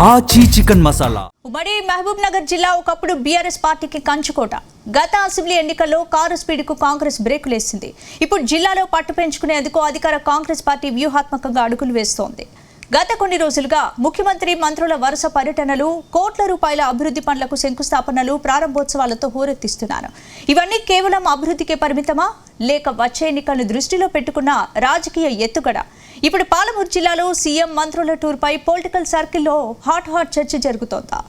ఆచి చికెన్ మసాలా. ఉమ్మడి మహబూబ్ నగర్ జిల్లా ఒకప్పుడు బీఆర్ఎస్ పార్టీకి కంచుకోట. గత అసెంబ్లీ ఎన్నికల్లో కారు స్పీడ్కు కాంగ్రెస్ బ్రేకులేసింది. ఇప్పుడు జిల్లాలో పట్టు పెంచుకునేందుకు అధికార కాంగ్రెస్ పార్టీ వ్యూహాత్మకంగా అడుగులు వేస్తోంది. గత కొన్ని రోజులుగా ముఖ్యమంత్రి మంత్రుల వరుస పర్యటనలు, కోట్ల రూపాయల అభివృద్ధి పనులకు శంకుస్థాపనలు, ప్రారంభోత్సవాలతో హోరెత్తిస్తున్నారు. ఇవన్నీ కేవలం అభివృద్ధికే పరిమితమా, లేక వచ్చే ఎన్నికలను దృష్టిలో పెట్టుకున్న రాజకీయ ఎత్తుగడ? ఇప్పుడు పాలమూరు జిల్లాలో సీఎం మంత్రుల టూర్పై పొలిటికల్ సర్కిల్లో హాట్ చర్చ జరుగుతోందా?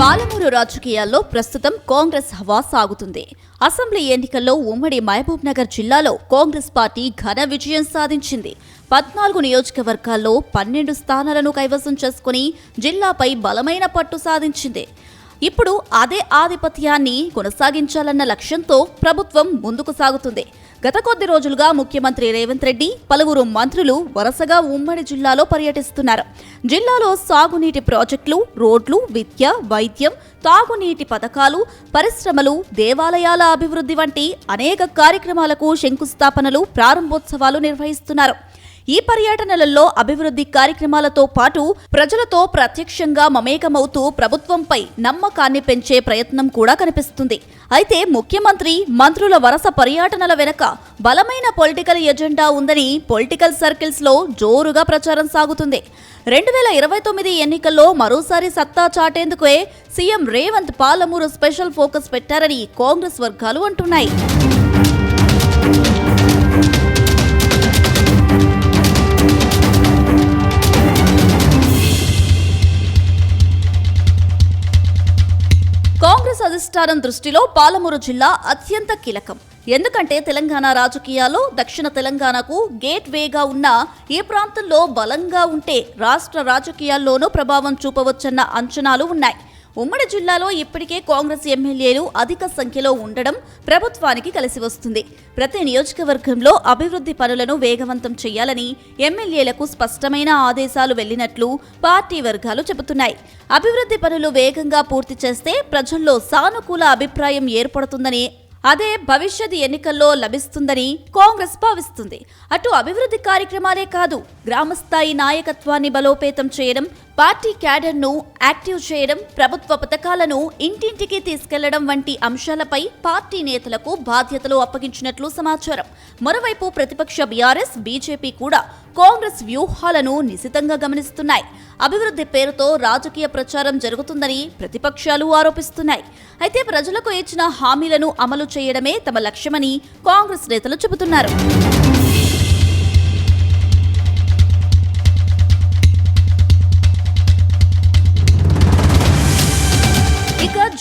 పాలమూరు రాజకీయాల్లో ప్రస్తుతం కాంగ్రెస్ హవా సాగుతుంది. అసెంబ్లీ ఎన్నికల్లో ఉమ్మడి మహబూబ్ నగర్ జిల్లాలో కాంగ్రెస్ పార్టీ ఘన విజయం సాధించింది. 14 నియోజకవర్గాల్లో 12 స్థానాలను కైవసం చేసుకుని జిల్లాపై బలమైన పట్టు సాధించింది. ఇప్పుడు అదే ఆధిపత్యాన్ని కొనసాగించాలన్న లక్ష్యంతో ప్రభుత్వం ముందుకు సాగుతుంది. గత కొద్ది రోజులుగా ముఖ్యమంత్రి రేవంత్ రెడ్డి, పలువురు మంత్రులు వరుసగా ఉమ్మడి జిల్లాలో పర్యటిస్తున్నారు. జిల్లాలో సాగునీటి ప్రాజెక్టులు, రోడ్లు, విద్య, వైద్యం, తాగునీటి పథకాలు, పరిశ్రమలు, దేవాలయాల అభివృద్ధి వంటి అనేక కార్యక్రమాలకు శంకుస్థాపనలు, ప్రారంభోత్సవాలు నిర్వహిస్తున్నారు. ఈ పర్యటనలలో అభివృద్ధి కార్యక్రమాలతో పాటు ప్రజలతో ప్రత్యక్షంగా మమేకమవుతూ ప్రభుత్వంపై నమ్మకాన్ని పెంచే ప్రయత్నం కూడా కనిపిస్తుంది. అయితే ముఖ్యమంత్రి, మంత్రుల వరుస పర్యటనల వెనుక బలమైన పొలిటికల్ ఎజెండా ఉందని పొలిటికల్ సర్కిల్స్ లో జోరుగా ప్రచారం సాగుతుంది. 2029 ఎన్నికల్లో మరోసారి సత్తా చాటేందుకే CM Revanth Palamuru special focus పెట్టారని కాంగ్రెస్ వర్గాలు అంటున్నాయి. కాంగ్రెస్ అధిష్టానం దృష్టిలో పాలమూరు జిల్లా అత్యంత కీలకం. ఎందుకంటే తెలంగాణ రాజకీయాల్లో దక్షిణ తెలంగాణకు గేట్ వేగా ఉన్న ఈ ప్రాంతంలో బలంగా ఉంటే రాష్ట్ర రాజకీయాల్లోనూ ప్రభావం చూపవచ్చన్న అంచనాలు ఉన్నాయి. ఉమ్మడి జిల్లాలో ఇప్పటికే కాంగ్రెస్ ఎమ్మెల్యేలు అధిక సంఖ్యలో ఉండడం ప్రభుత్వానికి కలిసి వస్తుంది. ప్రతి నియోజకవర్గంలో అభివృద్ధి పనులను వేగవంతం చేయాలని ఎమ్మెల్యేలకు స్పష్టమైన ఆదేశాలు వెళ్లినట్లు పార్టీ వర్గాలు చెబుతున్నాయి. అభివృద్ధి పనులు వేగంగా పూర్తి చేస్తే ప్రజల్లో సానుకూల అభిప్రాయం ఏర్పడుతుందని, అదే భవిష్యత్ ఎన్నికల్లో లభిస్తుందని కాంగ్రెస్ భావిస్తుంది. అటు అభివృద్ధి కార్యక్రమాలే కాదు, గ్రామస్థాయి నాయకత్వాన్ని బలోపేతం చేయడం, పార్టీ క్యాడర్ను యాక్టివ్ చేయడం, ప్రభుత్వ పథకాలను ఇంటింటికి తీసుకెళ్లడం వంటి అంశాలపై పార్టీ నేతలకు బాధ్యతలు అప్పగించినట్లు సమాచారం. మరోవైపు ప్రతిపక్ష బీఆర్ఎస్, బీజేపీ కూడా కాంగ్రెస్ వ్యూహాలను నిశితంగా గమనిస్తున్నాయి. అభివృద్ధి పేరుతో రాజకీయ ప్రచారం జరుగుతుందని ప్రతిపక్షాలు ఆరోపిస్తున్నాయి. అయితే ప్రజలకు ఇచ్చిన హామీలను అమలు చేయడమే తమ లక్ష్యమని కాంగ్రెస్ నేతలు చెబుతున్నారు.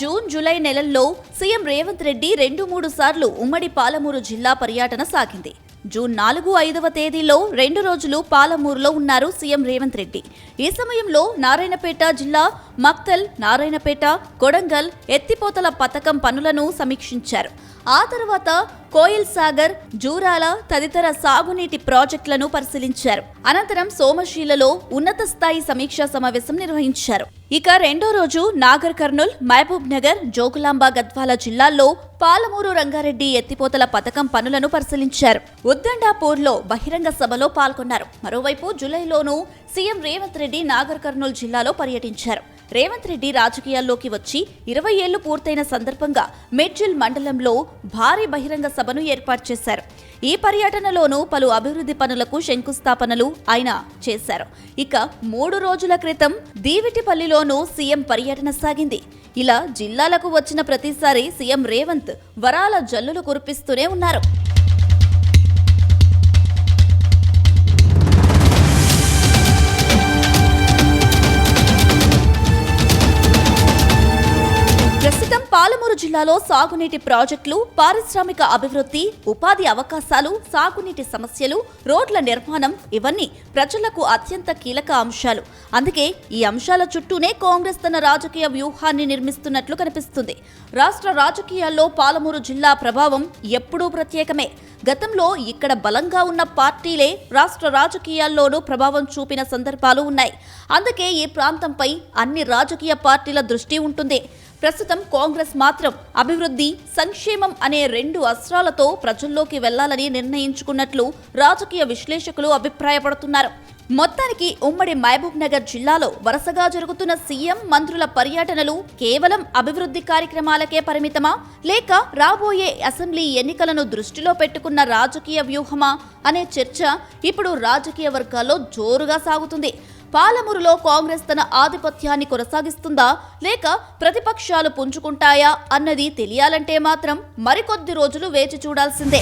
జూన్, జూలై నెలల్లో సీఎం రేవంత్ రెడ్డి 2-3 సార్లు ఉమ్మడి పాలమూరు జిల్లా పర్యటన సాగింది. జూన్ 4, 5వ తేదీలో 2 రోజులు పాలమూరులో ఉన్నారు సీఎం రేవంత్ రెడ్డి. ఈ సమయంలో నారాయణపేట జిల్లా మక్తల్, నారాయణపేట, కొడంగల్ ఎత్తిపోతల పథకం పనులను సమీక్షించారు. ఆ తర్వాత కోయిల్ సాగర్, జూరాల తదితర సాగునీటి ప్రాజెక్టులను పరిశీలించారు. అనంతరం సోమశీలలో ఉన్నత స్థాయి సమీక్షా సమావేశం నిర్వహించారు. ఇక రెండో రోజు నాగర్ కర్నూల్, మహబూబ్ నగర్, జోగులాంబ, గద్వాల జిల్లాల్లో పాలమూరు రంగారెడ్డి ఎత్తిపోతల పథకం పనులను పరిశీలించారు. ఉద్దండాపూర్లో బహిరంగ సభలో పాల్గొన్నారు. మరోవైపు జూలైలోనూ సీఎం రేవంత్ రెడ్డి నాగర్ కర్నూల్ జిల్లాలో పర్యటించారు. రేవంత్ రెడ్డి రాజకీయాల్లోకి వచ్చి 20 ఏళ్లు పూర్తయిన సందర్భంగా మేడ్చల్ మండలంలో భారీ బహిరంగ సభను ఏర్పాటు చేశారు. ఈ పర్యటనలోనూ పలు అభివృద్ధి పనులకు శంకుస్థాపనలు ఆయన చేశారు. ఇక 3 రోజుల క్రితం దీవిటిపల్లిలోనూ సీఎం పర్యటన సాగింది. ఇలా జిల్లాలకు వచ్చిన ప్రతిసారి సీఎం రేవంత్ వరాల జల్లులు కురిపిస్తూనే ఉన్నారు. ప్రస్తుతం పాలమూరు జిల్లాలో సాగునీటి ప్రాజెక్టులు, పారిశ్రామిక అభివృద్ధి, ఉపాధి అవకాశాలు, సాగునీటి సమస్యలు, రోడ్ల నిర్మాణం ఇవన్నీ ప్రజలకు అత్యంత కీలక అంశాలు. అందుకే ఈ అంశాల చుట్టూనే కాంగ్రెస్ తన రాజకీయ వ్యూహాన్ని నిర్మిస్తున్నట్లు కనిపిస్తుంది. రాష్ట్ర రాజకీయాల్లో పాలమూరు జిల్లా ప్రభావం ఎప్పుడూ ప్రత్యేకమే. గతంలో ఇక్కడ బలంగా ఉన్న పార్టీలే రాష్ట్ర రాజకీయాల్లోనూ ప్రభావం చూపిన సందర్భాలు ఉన్నాయి. అందుకే ఈ ప్రాంతంపై అన్ని రాజకీయ పార్టీల దృష్టి ఉంటుంది. ప్రస్తుతం కాంగ్రెస్ మాత్రం అభివృద్ధి, సంక్షేమం అనే రెండు అస్త్రాలతో ప్రజల్లోకి వెళ్లాలని నిర్ణయించుకున్నట్లు రాజకీయ విశ్లేషకులు అభిప్రాయపడుతున్నారు. మొత్తానికి ఉమ్మడి మహబూబ్ నగర్ జిల్లాలో వరుసగా జరుగుతున్న సీఎం, మంత్రుల పర్యటనలు కేవలం అభివృద్ధి కార్యక్రమాలకే పరిమితమా, లేక రాబోయే అసెంబ్లీ ఎన్నికలను దృష్టిలో పెట్టుకున్న రాజకీయ వ్యూహమా అనే చర్చ ఇప్పుడు రాజకీయ వర్గాల్లో జోరుగా సాగుతుంది. పాలమూరులో కాంగ్రెస్ తన ఆధిపత్యాన్ని కొనసాగిస్తుందా, లేక ప్రతిపక్షాలు పుంజుకుంటాయా అన్నది తెలియాలంటే మాత్రం మరికొద్ది రోజులు వేచి చూడాల్సిందే.